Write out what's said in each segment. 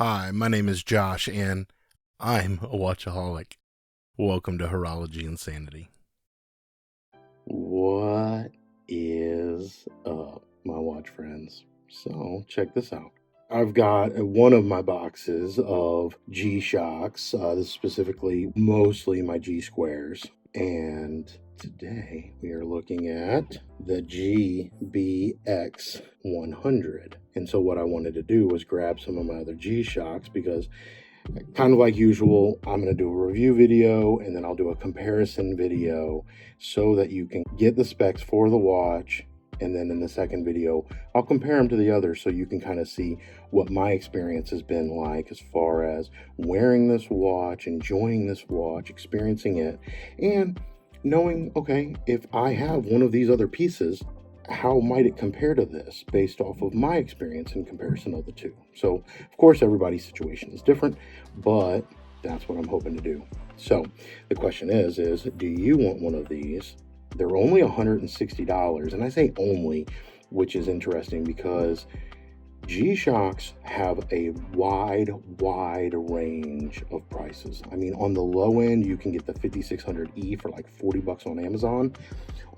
Hi, my name is Josh, and I'm a watchaholic. Welcome to Horology Insanity. What is up, my watch friends? So, check this out. I've got one of my boxes of G-Shocks, this is specifically mostly my G-Squares, and today we are looking at the GBX100. And so what I wanted to do was grab some of my other G-Shocks because kind of like usual, I'm going to do a review video and then I'll do a comparison video so that you can get the specs for the watch. And then in the second video, I'll compare them to the others so you can kind of see what my experience has been like as far as wearing this watch, enjoying this watch, experiencing it, and knowing, okay, if I have one of these other pieces, how might it compare to this based off of my experience in comparison of the two. So of course everybody's situation is different, but that's what I'm hoping to do. So the question is do you want one of these? They're only $160, and I say only, which is interesting because G-Shocks have a wide range of prices. I mean, on the low end, you can get the 5600E for like $40 on Amazon.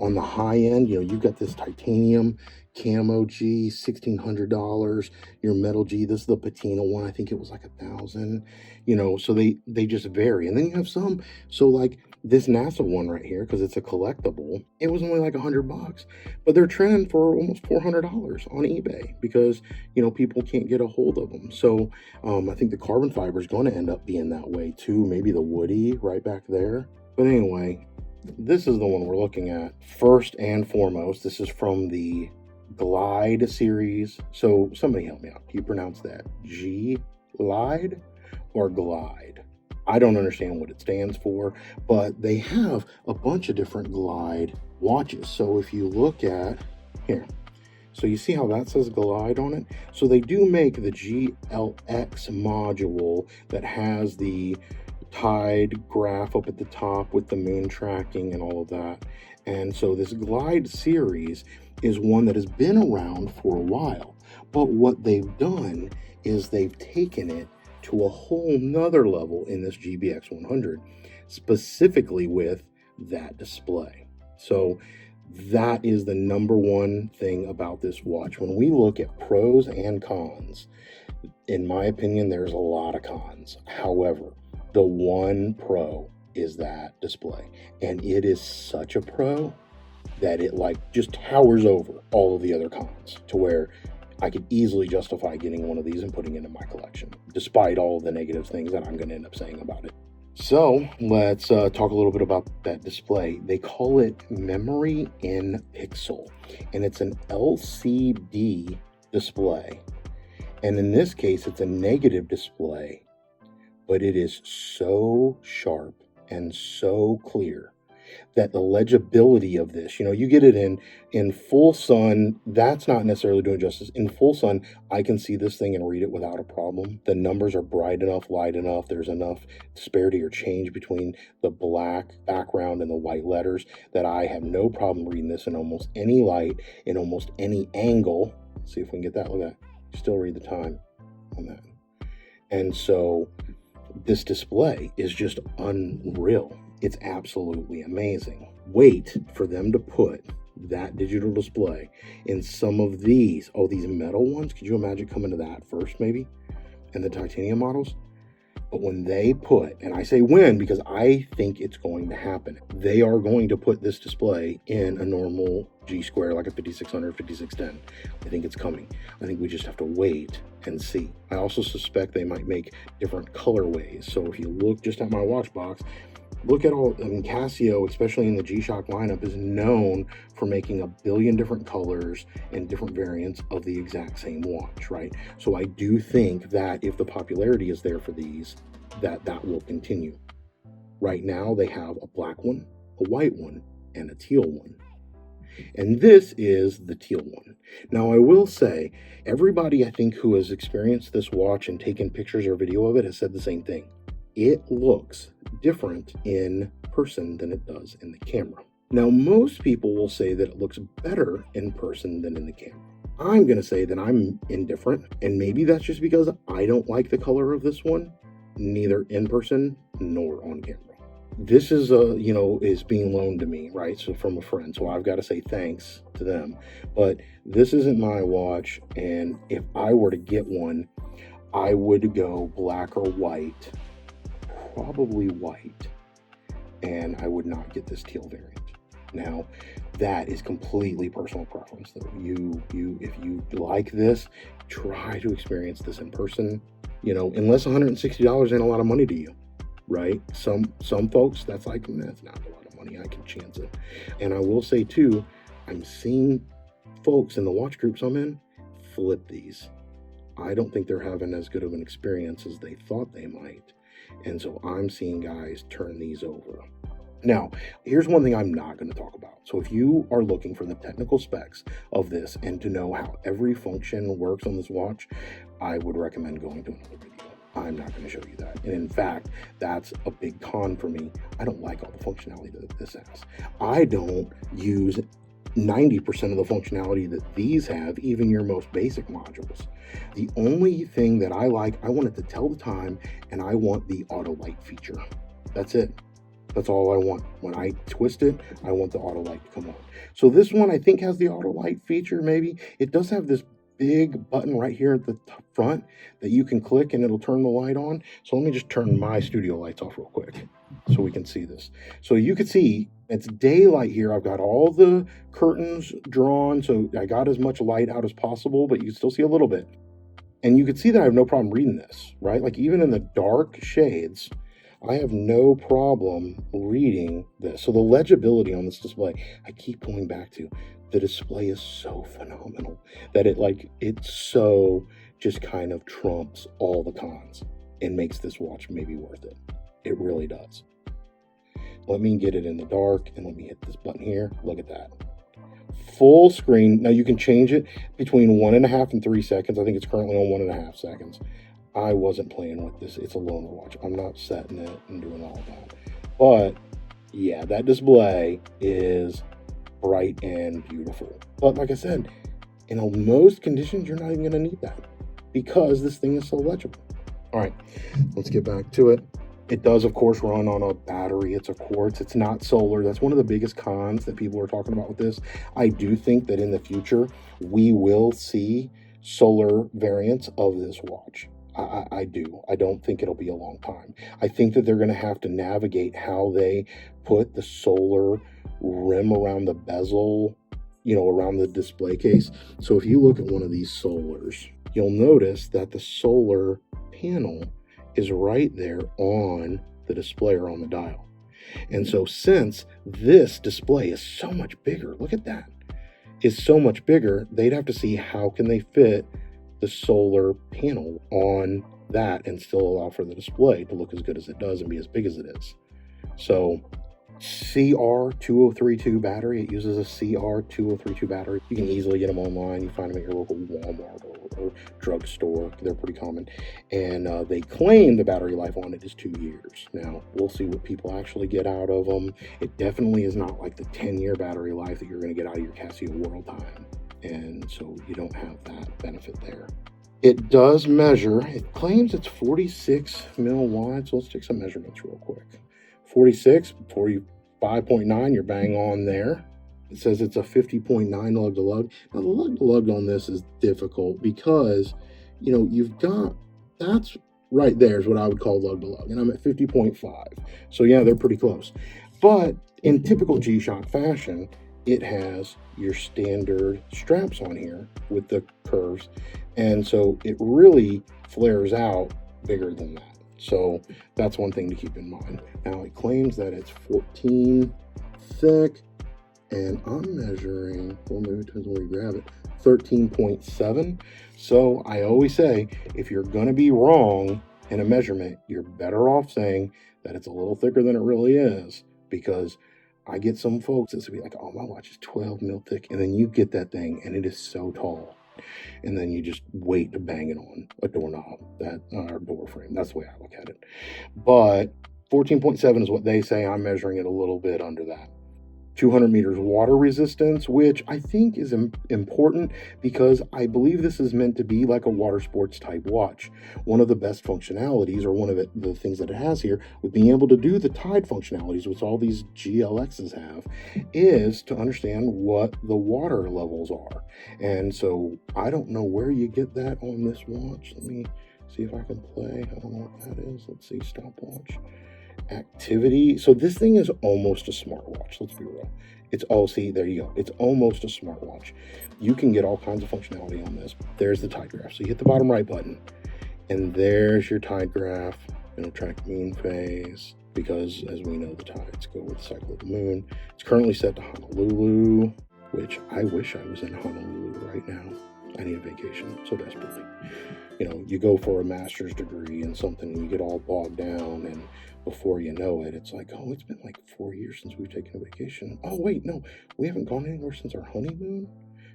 On the high end, you've got this titanium camo G, $1,600. Your metal G, this is the patina one. I think it was like $1,000. So they just vary. And then you have some. So like this NASA one right here, because it's a collectible, it was only like $100, but they're trending for almost $400 on eBay because people can't get a hold of them. So I think the carbon fiber is going to end up being that way too. Maybe the woody right back there. But anyway, this is the one we're looking at. First and foremost, this is from the Glide series. So somebody help me out. Do you pronounce that G-LIDE or Glide? I don't understand what it stands for, but they have a bunch of different Glide watches. So if you look at here, so you see how that says Glide on it? So they do make the GLX module that has the tide graph up at the top with the moon tracking and all of that. And so this Glide series is one that has been around for a while. But what they've done is they've taken it to a whole nother level in this GBX100, specifically with that display. So that is the number one thing about this watch. When we look at pros and cons, in my opinion, there's a lot of cons. However, the one pro is that display. And it is such a pro that it just towers over all of the other cons to where I could easily justify getting one of these and putting it in my collection, despite all of the negative things that I'm going to end up saying about it. So let's talk a little bit about that display. They call it memory in pixel, and it's an LCD display. And in this case, it's a negative display, but it is so sharp and so clear that the legibility of this, you get it in full sun. That's not necessarily doing justice. In full sun, I can see this thing and read it without a problem. The numbers are bright enough, light enough. There's enough disparity or change between the black background and the white letters that I have no problem reading this in almost any light, in almost any angle. Let's see if we can get that. Look at that. Still read the time on that. And so this display is just unreal. It's absolutely amazing. Wait for them to put that digital display in some of these. Oh, these metal ones. Could you imagine coming to that first, maybe? And the titanium models? But when they put, and I say when because I think it's going to happen, they are going to put this display in a normal G-Square, like a 5600, 5610. I think it's coming. I think we just have to wait and see. I also suspect they might make different colorways. So if you look just at my watch box, look at Casio, especially in the G-Shock lineup, is known for making a billion different colors and different variants of the exact same watch, right? So I do think that if the popularity is there for these, that will continue. Right now, they have a black one, a white one, and a teal one. And this is the teal one. Now, I will say, everybody I think who has experienced this watch and taken pictures or video of it has said the same thing. It looks different in person than it does in the camera. Now, most people will say that it looks better in person than in the camera. I'm going to say that I'm indifferent, and maybe that's just because I don't like the color of this one, neither in person nor on camera. This is is being loaned to me, right? So from a friend, so I've got to say thanks to them. But this isn't my watch, and if I were to get one, I would go black or white, probably white, and I would not get this teal variant. Now, that is completely personal preference, though. If you like this, try to experience this in person. Unless $160 ain't a lot of money to you, right? Some folks, that's like, that's not a lot of money. I can chance it. And I will say too, I'm seeing folks in the watch groups I'm in flip these. I don't think they're having as good of an experience as they thought they might. And so I'm seeing guys turn these over. Now, here's one thing I'm not going to talk about. So if you are looking for the technical specs of this and to know how every function works on this watch, I would recommend going to another video. I'm not going to show you that. And in fact, that's a big con for me. I don't like all the functionality that this has. I don't use 90% of the functionality that these have, even your most basic modules. The only thing that I like, I want it to tell the time, and I want the auto light feature. That's it. That's all I want. When I twist it, I want the auto light to come on. So this one I think has the auto light feature, maybe. It does have this big button right here at the front that you can click and it'll turn the light on. So let me just turn my studio lights off real quick so we can see this. So you can see it's daylight here. I've got all the curtains drawn, so I got as much light out as possible, but you can still see a little bit. And you can see that I have no problem reading this, right? Like even in the dark shades, I have no problem reading this. So the legibility on this display, I keep going back to, the display is so phenomenal that it so just kind of trumps all the cons and makes this watch maybe worth it. It really does. Let me get it in the dark and let me hit this button here. Look at that. Full screen. Now you can change it between 1.5 and 3 seconds. I think it's currently on 1.5 seconds. I wasn't playing with this. It's a loaner watch. I'm not setting it and doing all that. But yeah, that display is bright and beautiful. But like I said, in most conditions, you're not even going to need that because this thing is so legible. All right, let's get back to it. It does, of course, run on a battery. It's a quartz. It's not solar. That's one of the biggest cons that people are talking about with this. I do think that in the future, we will see solar variants of this watch. I do. I don't think it'll be a long time. I think that they're going to have to navigate how they put the solar rim around the bezel, around the display case. So if you look at one of these solars, you'll notice that the solar panel is right there on the display or on the dial. And so since this display is so much bigger, look at that, is so much bigger, they'd have to see how can they fit the solar panel on that and still allow for the display to look as good as it does and be as big as it is. So CR2032 battery, it uses a CR2032 battery. You can easily get them online. You find them at your local Walmart or drugstore. They're pretty common. And they claim the battery life on it is 2 years. Now, we'll see what people actually get out of them. It definitely is not like the 10-year battery life that you're going to get out of your Casio World Time. And so you don't have that benefit there. It does measure, it claims it's 46 mil wide, so let's take some measurements real quick. 46, 45.9, you're bang on there. It says it's a 50.9 lug to lug. Now the lug to lug on this is difficult because, you've got, that's right there is what I would call lug to lug, and I'm at 50.5. So yeah, they're pretty close. But in typical G-Shock fashion, it has your standard straps on here with the curves. And so it really flares out bigger than that. So that's one thing to keep in mind. Now it claims that it's 14 thick, and I'm measuring, well, maybe it depends where you grab it, 13.7. So I always say, if you're gonna be wrong in a measurement, you're better off saying that it's a little thicker than it really is, because I get some folks that will be like, oh, my watch is 12 mil thick. And then you get that thing and it is so tall. And then you just wait to bang it on a doorknob, or door frame. That's the way I look at it. But 14.7 is what they say. I'm measuring it a little bit under that. 200 meters water resistance, which I think is important because I believe this is meant to be like a water sports type watch. One of the best functionalities, or one of the things that it has here, with being able to do the tide functionalities, which all these GLXs have, is to understand what the water levels are. And so I don't know where you get that on this watch. Let me see if I can play. I don't know what that is. Let's see, stopwatch. Activity. So this thing is almost a smartwatch. Let's be real. It's see, there you go. It's almost a smartwatch. You can get all kinds of functionality on this. There's the tide graph. So you hit the bottom right button, and there's your tide graph. It'll track mean phase because, as we know, the tides go with the cycle of the moon. It's currently set to Honolulu, which I wish I was in Honolulu right now. I need a vacation so desperately. You know, you go for a master's degree in something and you get all bogged down, and before you know it, it's like, oh, it's been like 4 years since we've taken a vacation. Oh, wait, no, we haven't gone anywhere since our honeymoon,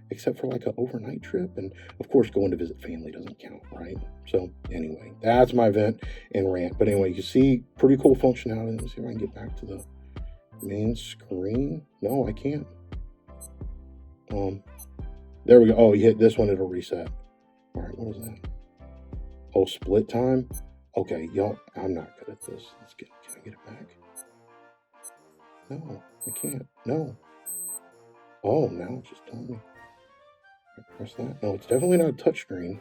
except for like an overnight trip. And of course, going to visit family doesn't count, right? So anyway, that's my vent and rant. But anyway, you see pretty cool functionality. Let me see if I can get back to the main screen. No, I can't. There we go. Oh, you hit this one, it'll reset. All right, what is that? Oh, split time. Okay, y'all, I'm not good at this. Can I get it back? No, I can't. No. Oh, now it's just telling me. I press that. No, it's definitely not a touchscreen.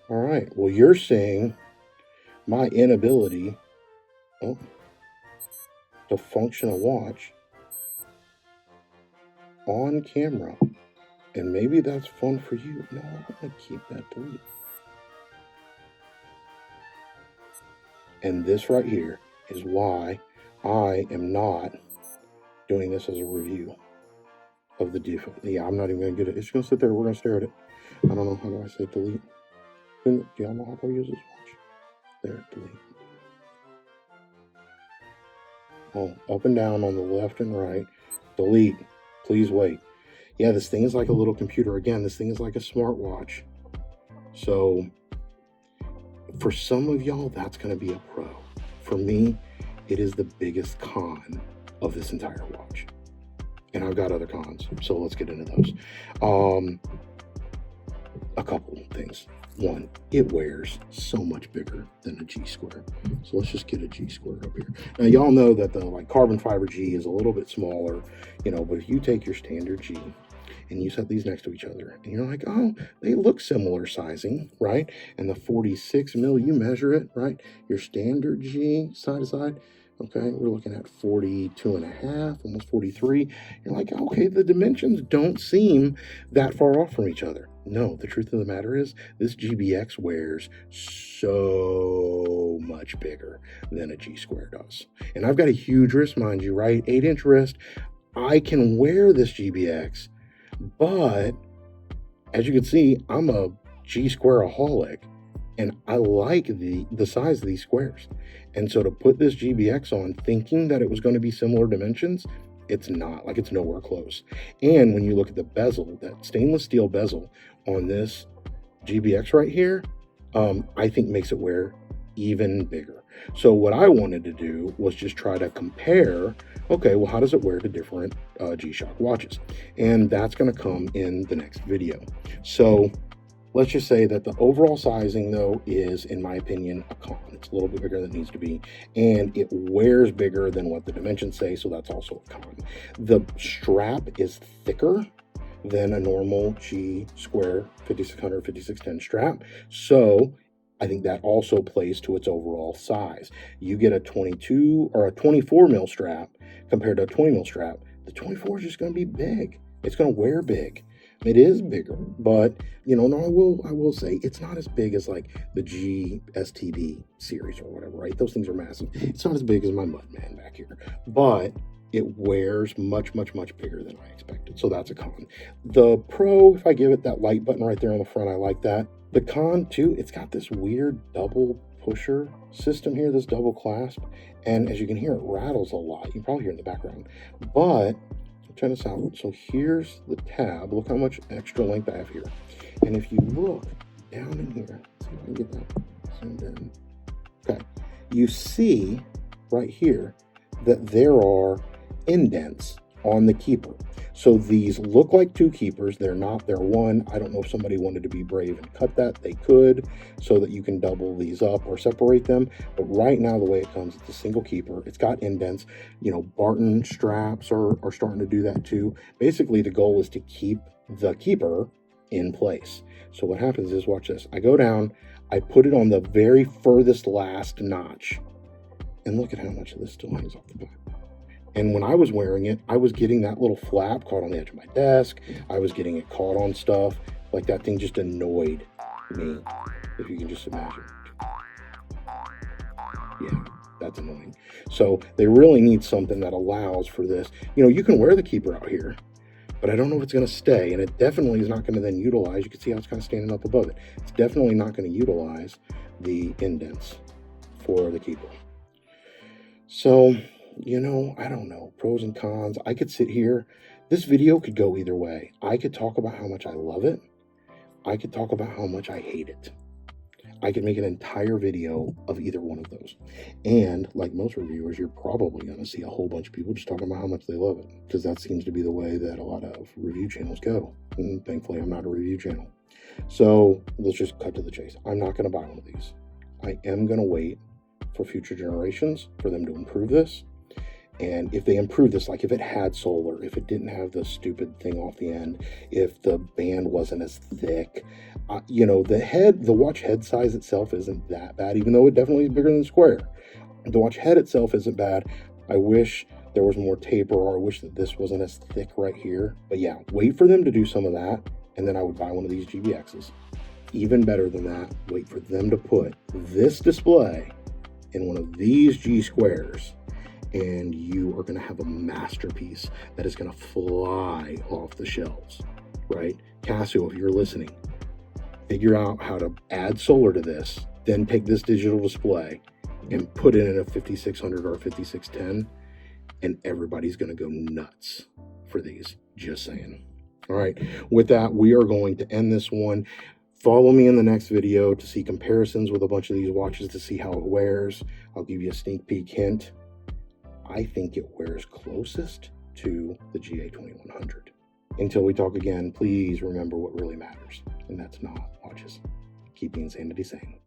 All right. Well, you're seeing my inability to function a watch on camera. And maybe that's fun for you. No, I'm going to keep that delete. And this right here is why I am not doing this as a review of the default. Yeah, I'm not even going to get it. It's going to sit there. We're going to stare at it. I don't know. How do I say delete? Do y'all know how to use this watch? There, delete. Oh, up and down on the left and right. Delete. Please wait. Yeah, this thing is like a little computer. Again, this thing is like a smartwatch. So for some of y'all, that's going to be a pro. For me, it is the biggest con of this entire watch. And I've got other cons, so let's get into those. A couple of things. One, it wears so much bigger than a G Square. So let's just get a G Square up here. Now, y'all know that the carbon fiber G is a little bit smaller, but if you take your standard G and you set these next to each other, and you're like, oh, they look similar sizing, right? And the 46 mil, you measure it, right? Your standard G side to side, okay, we're looking at 42 and a half, almost 43. You're like, okay, the dimensions don't seem that far off from each other. No, the truth of the matter is this GBX wears so much bigger than a G Square does. And I've got a huge wrist, mind you, right? 8-inch wrist. I can wear this GBX, but as you can see, I'm a G Squareaholic, and I like the size of these squares. And so to put this GBX on thinking that it was going to be similar dimensions, it's not. Like, it's nowhere close. And when you look at the bezel, that stainless steel bezel on this GBX right here, I think makes it wear even bigger. So what I wanted to do was just try to compare, okay, well, how does it wear to different G-Shock watches? And that's going to come in the next video. So let's just say that the overall sizing, though, is, in my opinion, a con. It's a little bit bigger than it needs to be, and it wears bigger than what the dimensions say, so that's also a con. The strap is thicker than a normal G Square 5600, 5610 strap, so I think that also plays to its overall size. You get a 22 or a 24 mil strap compared to a 20 mil strap. The 24 is just going to be big. It's going to wear big. It is bigger, but no, I will say it's not as big as like the GSTD series or whatever, right? Those things are massive. It's not as big as my Mudman back here, but it wears much, much, much bigger than I expected. So that's a con. The pro, if I give it that light button right there on the front, I like that. The con too, it's got this weird double pusher system here, this double clasp. And as you can hear, it rattles a lot. You can probably hear it in the background, but check this out. So here's the tab. Look how much extra length I have here. And if you look down in here, see if I can get that zoomed in. Okay, you see right here that there are indents on the keeper. So these look like two keepers. They're not, they're one. I don't know if somebody wanted to be brave and cut that. They could, so that you can double these up or separate them. But right now, the way it comes, it's a single keeper. It's got indents. You know, Barton straps are starting to do that too. Basically, the goal is to keep the keeper in place. So what happens is, watch this. I go down, I put it on the very furthest last notch, and look at how much of this still hangs off the back. And when I was wearing it, I was getting that little flap caught on the edge of my desk. I was getting it caught on stuff. Like, that thing just annoyed me, if you can just imagine. Yeah, that's annoying. So they really need something that allows for this. You know, you can wear the keeper out here, but I don't know if it's going to stay. And it definitely is not going to then utilize. You can see how it's kind of standing up above it. It's definitely not going to utilize the indents for the keeper. So, you know, I don't know, pros and cons. I could sit here. This video could go either way. I could talk about how much I love it. I could talk about how much I hate it. I could make an entire video of either one of those. And like most reviewers, you're probably going to see a whole bunch of people just talking about how much they love it, because that seems to be the way that a lot of review channels go. And thankfully, I'm not a review channel. So let's just cut to the chase. I'm not going to buy one of these. I am going to wait for future generations for them to improve this. And if they improve this, like if it had solar, if it didn't have the stupid thing off the end, if the band wasn't as thick, you know, the watch head size itself isn't that bad, even though it definitely is bigger than the square. The watch head itself isn't bad. I wish there was more taper, or I wish that this wasn't as thick right here. But yeah, wait for them to do some of that, and then I would buy one of these GBXs. Even better than that, wait for them to put this display in one of these G squares, and you are going to have a masterpiece that is going to fly off the shelves, right? Casio, if you're listening, figure out how to add solar to this, then take this digital display and put it in a 5600 or a 5610, and everybody's going to go nuts for these. Just saying. All right, with that, we are going to end this one. Follow me in the next video to see comparisons with a bunch of these watches to see how it wears. I'll give you a sneak peek hint. I think it wears closest to the GA2100. Until we talk again, please remember what really matters, and that's not watches. Keep the insanity sane.